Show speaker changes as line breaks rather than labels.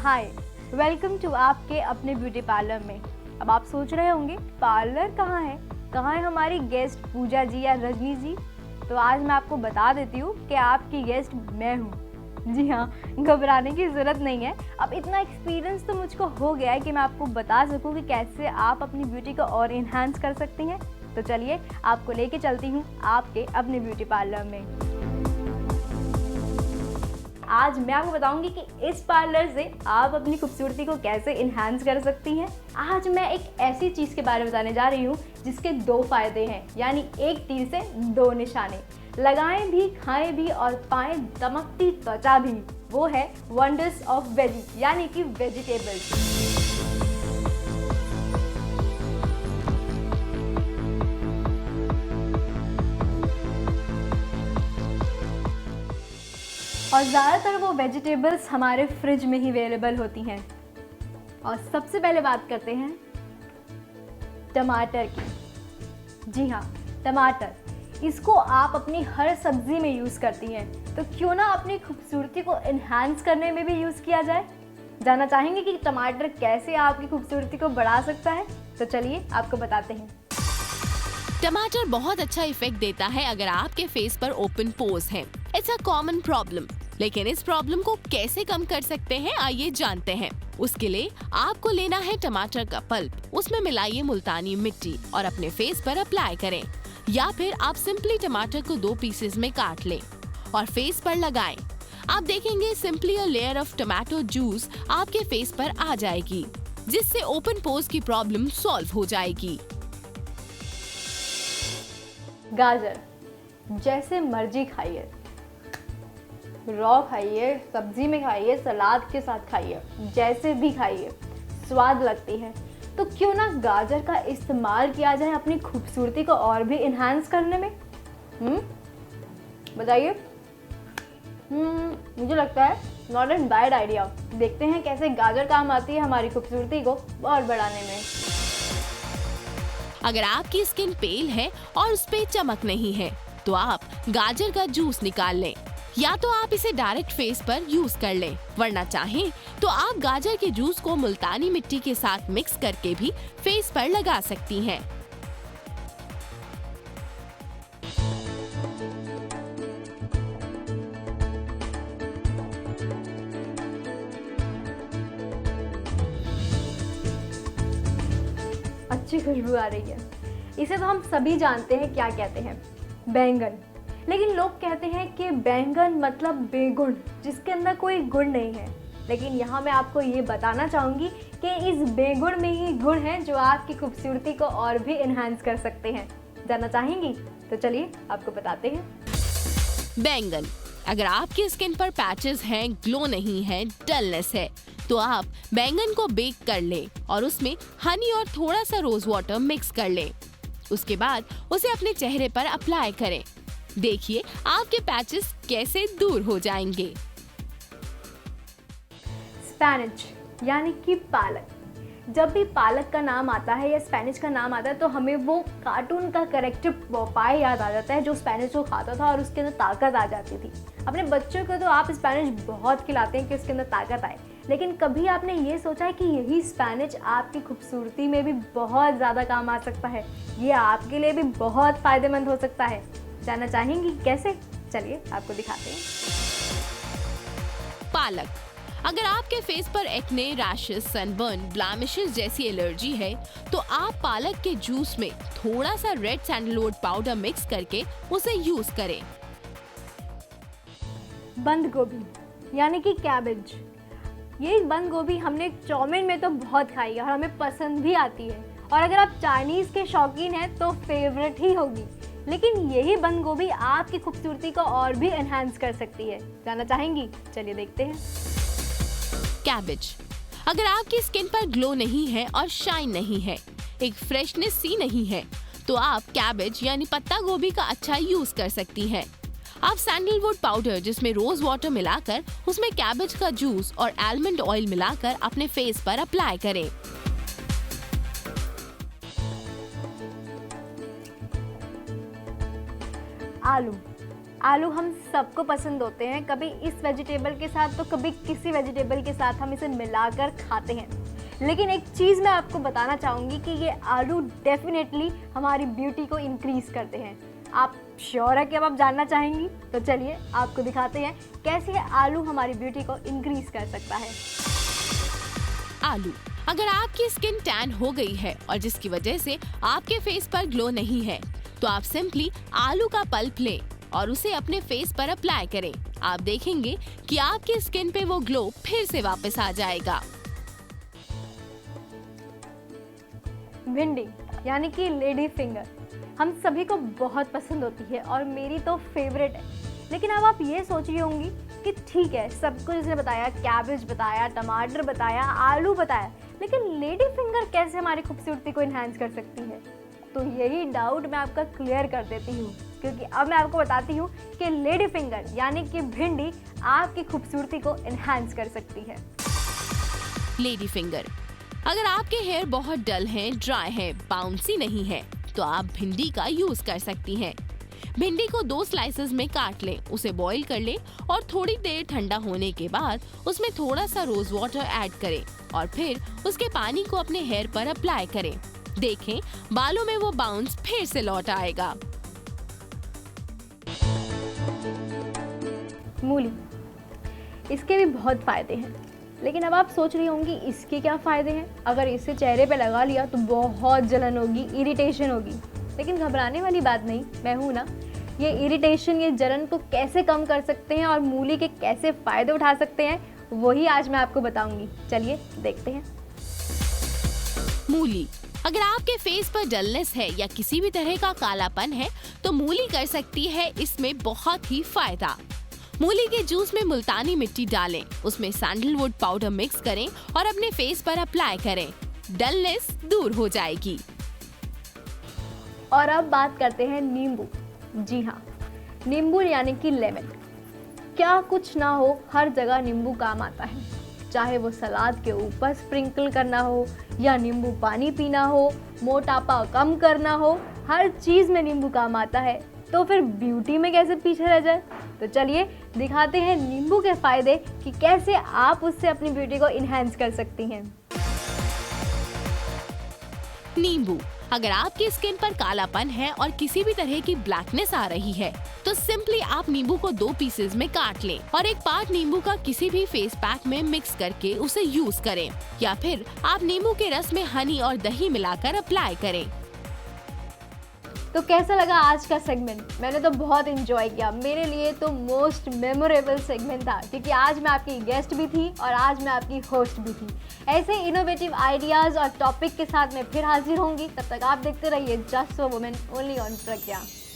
Hi, welcome to आपके अपने beauty parlour में। अब आप सोच रहे होंगे पार्लर कहाँ है, कहाँ है हमारी गेस्ट पूजा जी या रजनी जी। तो आज मैं आपको बता देती हूँ कि आपकी गेस्ट मैं हूँ। जी हाँ, घबराने की ज़रूरत नहीं है। अब इतना एक्सपीरियंस तो मुझको हो गया है कि मैं आपको बता सकूँ कि कैसे आप अपनी ब्यूटी को और इन्हांस कर सकती हैं। तो चलिए आपको लेके चलती हूँ आपके अपने ब्यूटी पार्लर में। आज मैं आपको बताऊंगी कि इस पार्लर से आप अपनी खूबसूरती को कैसे इन्हांस कर सकती हैं। आज मैं एक ऐसी चीज़ के बारे में बताने जा रही हूँ जिसके 2 फायदे हैं, यानी एक तीर से 2 निशाने। लगाएं भी, खाएं भी और पाएं दमकती त्वचा भी। वो है वंडर्स ऑफ वेजी, यानी कि वेजिटेबल्स। और ज़्यादातर वो वेजिटेबल्स हमारे फ्रिज में ही अवेलेबल होती हैं। और सबसे पहले बात करते हैं टमाटर की। जी हाँ, टमाटर। इसको आप अपनी हर सब्जी में यूज़ करती हैं, तो क्यों ना अपनी खूबसूरती को इन्हांस करने में भी यूज़ किया जाए। जानना चाहेंगे कि टमाटर कैसे आपकी खूबसूरती को बढ़ा सकता है? तो चलिए आपको बताते हैं।
टमाटर बहुत अच्छा इफेक्ट देता है अगर आपके फेस पर ओपन पोर्स हैं। इट्स अ कॉमन प्रॉब्लम, लेकिन इस प्रॉब्लम को कैसे कम कर सकते हैं आइए जानते हैं। उसके लिए आपको लेना है टमाटर का पल्प, उसमें मिलाइए मुल्तानी मिट्टी और अपने फेस पर अप्लाई करें। या फिर आप सिंपली टमाटर को 2 पीसेस में काट लें और फेस पर लगाएं। आप देखेंगे simply a layer of tomato juice आपके फेस पर आ जाएगी, जिससे ओपन पोर्स की प्रॉब्लम सॉल्व हो जाएगी।
गाजर जैसे मर्जी खाइए, रॉ खाइए, सब्जी में खाइए, सलाद के साथ खाइए, जैसे भी खाइए, स्वाद लगती है। तो क्यों ना गाजर का इस्तेमाल किया जाए अपनी खूबसूरती को और भी इन्हांस करने में। बताइए। मुझे लगता है नॉट एन बैड आइडिया। देखते हैं कैसे गाजर काम आती है हमारी खूबसूरती को और बढ़ाने में।
अगर आपकी स्किन पेल है और उस पे चमक नहीं है, तो आप गाजर का जूस निकाल लें। या तो आप इसे डायरेक्ट फेस पर यूज कर लें, वरना चाहें तो आप गाजर के जूस को मुल्तानी मिट्टी के साथ मिक्स करके भी फेस पर लगा सकती हैं।
अच्छी खुशबू आ रही है। इसे तो हम सभी जानते हैं क्या कहते हैं, बैंगन। लेकिन लोग कहते हैं कि बैंगन मतलब बेगुण, जिसके अंदर कोई गुण नहीं है। लेकिन यहाँ मैं आपको ये बताना चाहूँगी कि इस बेगुण में ही गुण हैं जो आपकी खूबसूरती को और भी इन्हांस कर सकते हैं। जानना चाहेंगी? तो चलिए आपको बताते हैं।
बैंगन। अगर आपकी स्किन पर पैचेस हैं, ग्लो नहीं है, डलनेस है, तो आप बैंगन को बेक कर लें और उसमें हनी और थोड़ा सा रोज वाटर मिक्स कर लें। उसके बाद उसे अपने चेहरे पर अप्लाई करें। देखिए आपके पैचेस कैसे दूर हो जाएंगे।
स्पैनिच यानी कि पालक। जब भी पालक का नाम आता है या स्पैनिच का नाम आता है तो हमें वो कार्टून का कैरेक्टर पोपाय याद आ जाता है, जो स्पैनिच को खाता था और उसके अंदर ताकत आ जाती थी। अपने बच्चों को तो आप स्पैनिच बहुत खिलाते हैं कि उसके अंदर ताकत आए, लेकिन कभी आपने ये सोचा है कि यही स्पैनिच आपकी खूबसूरती में भी बहुत ज़्यादा काम आ सकता है। ये आपके लिए भी बहुत फ़ायदेमंद हो सकता है। जानना चाहेंगी कैसे? चलिए आपको दिखाते हैं।
पालक। अगर आपके फेस पर एक्ने, रैशेस, सनबर्न, ब्लैमिशेस जैसी एलर्जी है, तो आप पालक के जूस में थोड़ा सा रेड सैंडलवुड पाउडर मिक्स करके उसे यूज करें।
बंद गोभी यानी कि कैबेज। ये बंद गोभी हमने चाउमीन में तो बहुत खाई है और हमें पसंद भी आती है, और अगर आप चाइनीज़ के शौकीन हैं तो फेवरेट ही होगी। लेकिन यही बंद गोभी आपकी खूबसूरती को और भी एनहांस कर सकती है। जानना चाहेंगी? चलिए देखते हैं।
कैबेज। अगर आपकी स्किन पर ग्लो नहीं है और शाइन नहीं है, एक फ्रेशनेस सी नहीं है, तो आप कैबेज यानी पत्ता गोभी का अच्छा यूज कर सकती हैं। आप सैंडलवुड पाउडर जिसमें रोज वाटर मिलाकर उसमें कैबेज का जूस और आलमंड ऑयल मिलाकर अपने फेस पर अप्लाई करें।
आलू। आलू हम सबको पसंद होते हैं, कभी इस वेजिटेबल के साथ तो कभी किसी वेजिटेबल के साथ हम इसे मिलाकर खाते हैं। लेकिन एक चीज़ मैं आपको बताना चाहूँगी कि ये आलू डेफिनेटली हमारी ब्यूटी को इंक्रीज़ करते हैं। आप श्योर है कि अब आप जानना चाहेंगी? तो चलिए आपको दिखाते हैं कैसे ये आलू हमारी ब्यूटी को इंक्रीज़ कर सकता है।
आलू, अगर आपकी स्किन टैन हो गई है और जिसकी वजह से आपके फेस पर ग्लो नहीं है, तो आप सिंपली आलू का पल्प लें और उसे अपने फेस पर अप्लाई करें। आप देखेंगे कि आपकी स्किन पे वो ग्लो फिर से वापस आ जाएगा।
भिंडी यानी कि लेडी फिंगर हम सभी को बहुत पसंद होती है और मेरी तो फेवरेट है। लेकिन अब आप ये सोच रही होंगी कि ठीक है, सब कुछ इसने बताया, कैबेज बताया, टमाटर बताया, आलू बताया, लेकिन लेडी फिंगर कैसे हमारी खूबसूरती को इन्हांस कर सकती है? तो यही डाउट मैं आपका क्लियर कर देती हूँ, क्योंकि अब मैं आपको बताती हूँ कि लेडी फिंगर यानी कि भिंडी आपकी खूबसूरती को इन्हांस कर सकती है।
लेडी फिंगर, अगर आपके हेयर बहुत डल हैं, ड्राई हैं, बाउंसी नहीं है, तो आप भिंडी का यूज कर सकती हैं। भिंडी को 2 स्लाइसेस में काट लें, उसे बॉईल कर लें और थोड़ी देर ठंडा होने के बाद उसमें थोड़ा सा रोज वाटर ऐड करें और फिर उसके पानी को अपने हेयर पर अप्लाई करें। देखें, बालों में वो बाउंस फिर से लौट आएगा।
मूली, इसके भी बहुत फायदे हैं, लेकिन अब आप सोच रही होंगी इसके क्या फ़ायदे हैं? अगर इसे चेहरे पे लगा लिया तो बहुत जलन होगी, इरिटेशन होगी। लेकिन घबराने वाली बात नहीं, मैं हूँ ना। ये इरिटेशन, ये जलन को कैसे कम कर सकते हैं और मूली के कैसे फ़ायदे उठा सकते हैं, वही आज मैं आपको बताऊंगी। चलिए देखते हैं।
मूली, अगर आपके फेस पर डलनेस है या किसी भी तरह का कालापन है, तो मूली कर सकती है इसमें बहुत ही फायदा। मूली के जूस में मुल्तानी मिट्टी डालें, उसमें सैंडलवुड पाउडर मिक्स करें और अपने फेस पर अप्लाई करें। डलनेस दूर हो जाएगी।
और अब बात करते हैं नींबू। जी हाँ, नींबू यानी कि लेमन। क्या कुछ ना हो, हर जगह नींबू काम आता है। चाहे वो सलाद के ऊपर स्प्रिंकल करना हो या नींबू पानी पीना हो, मोटापा कम करना हो, हर चीज़ में नींबू काम आता है। तो फिर ब्यूटी में कैसे पीछे रह जाए? तो चलिए दिखाते हैं नींबू के फायदे कि कैसे आप उससे अपनी ब्यूटी को इन्हांस कर सकती हैं।
नींबू, अगर आपकी स्किन पर कालापन है और किसी भी तरह की ब्लैकनेस आ रही है, तो सिंपली आप नींबू को 2 पीसेस में काट लें और एक पार्ट नींबू का किसी भी फेस पैक में मिक्स करके उसे यूज करें, या फिर आप नींबू के रस में हनी और दही मिलाकर अप्लाई करें।
तो कैसा लगा आज का सेगमेंट? मैंने तो बहुत एंजॉय किया। मेरे लिए तो मोस्ट मेमोरेबल सेगमेंट था, क्योंकि आज मैं आपकी गेस्ट भी थी और आज मैं आपकी होस्ट भी थी। ऐसे इनोवेटिव आइडियाज़ और टॉपिक के साथ मैं फिर हाजिर होंगी। तब तक आप देखते रहिए just for women only on Pragya.